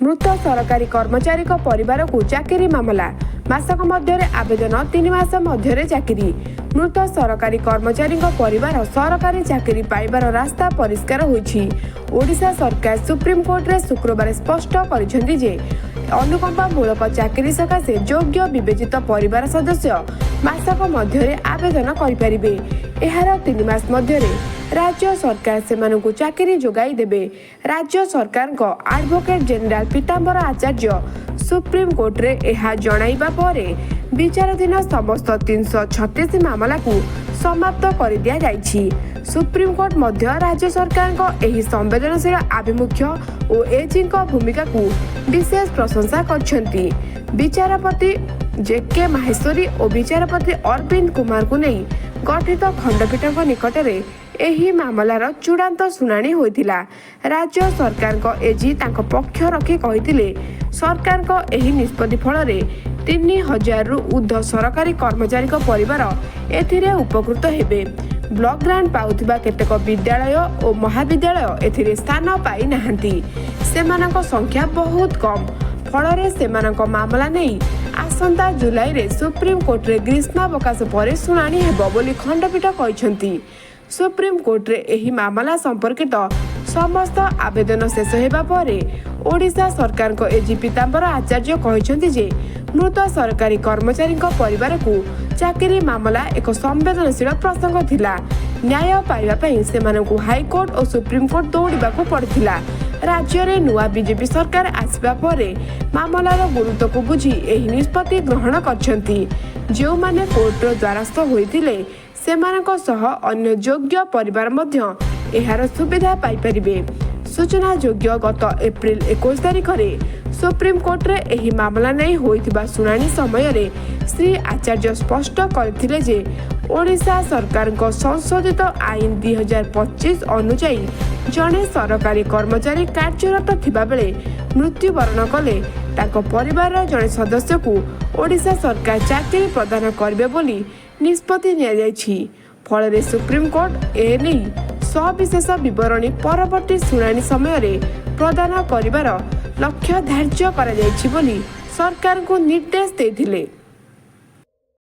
मृत सरकारी कर्मचारी परिवार को चाकरी मामला मासक मध्य आवेदन 3 मास मध्य चाकरी। मृत सरकारी कर्मचारी परिवार सरकारी चाकरी पाइबार रास्ता परिष्कार होइछि। ओडिशा सरकार सुप्रीम कोर्ट रे शुक्रवार स्पष्ट करिसेंति जे अनुकंपामूलक चाकरी सकाशे योग्य विवेचित परिवार सदस्य मासक मध्य आवेदन करिपारिबे। एहार 3 मास मध्य राज्य सरकार सेमानकु चाकरी जोगाई देबे। राज्य सरकार को एडवोकेट जनरल पीताम्बर आचार्य सुप्रीम कोर्ट रे एहा जणाइबा परे विचाराधीन समस्त 336 मामला को समाप्त कर दिया जाइछि। सुप्रीम कोर्ट मध्य राज्य सरकार को एही संवेदनशील आभिमुख्य और एजी भूमिका को विशेष प्रशंसा करछंती। विचारपति जेके माहेश्वरी और विचारपति अरविंद कुमार को नहीं गठित खंडपीठ निकट में एही मामलार चूड़ांत शुणाणी होइथिला। राज्य सरकार को एजी तांको पक्ष रखी कहिथिले सरकार को एही निष्पत्ति फल 3000 रु ऊर्ध्व सरकारी कर्मचारी परिवार एथिरे उपकृत हेबे। ब्लॉक ग्रांट पाउथिबा केतेक विद्यालय और महाविद्यालय एथिरे स्थान पाई नाहंती। सेमानक संख्या बहुत कम फल सेमानक मामला नहीं आसंता जुलाई रे सुप्रीम कोर्ट रे ग्रीष्मावकाश पर शुणाणी हेबो बोली खंडपीठ कहिसंती। सुप्रीम कोर्ट रे एही मामला संपर्कित समस्त आवेदन शेष हेबा परे ओडिशा सरकार को एजी पीताम्बर आचार्य कहिसंती जे मृत सरकारी कर्मचारी परिवार को चाकरी मामला एक संवेदनशील प्रसंग थिला। न्याय पाइबा पई सेमानकु हाईकोर्ट और सुप्रीम कोर्ट दौड़ाकू पड़थिला। राज्य रे नुआ बीजेपी सरकार आसबा परे मामलार गुरुत्व को बुझी एही निष्पत्ति ग्रहण करछंती। जो माने कोर्ट रो द्वारस्थ होइथिले सेमानक सह अन्य योग्य परिवार मध्य एहार सुविधा पाई परिबे। सूचना योग्य गत एप्रिल 21 तारिख रे सुप्रीम कोर्ट रे एही मामला नहीं होइथिबा शुणाणी समय रे श्री आचार्य स्पष्ट करथिले जे ओडिशा सरकार को संशोधित आईन 2025 अनुसार जड़े सरकारी कर्मचारी कार्यरत थिबा बेले मृत्युवरण कले ताको परिवार जड़े सदस्य को ओडिशा सरकार चाकरी प्रदान करबे बोली निष्पत्ति निया जायछि। फल सुप्रीम कोर्ट एने सविशेष विवरणी परवर्ती शुणाणी समय रे प्रदान करिवार लक्ष्य धार्य करा जायछि बोली सरकार को निर्देश देथिले।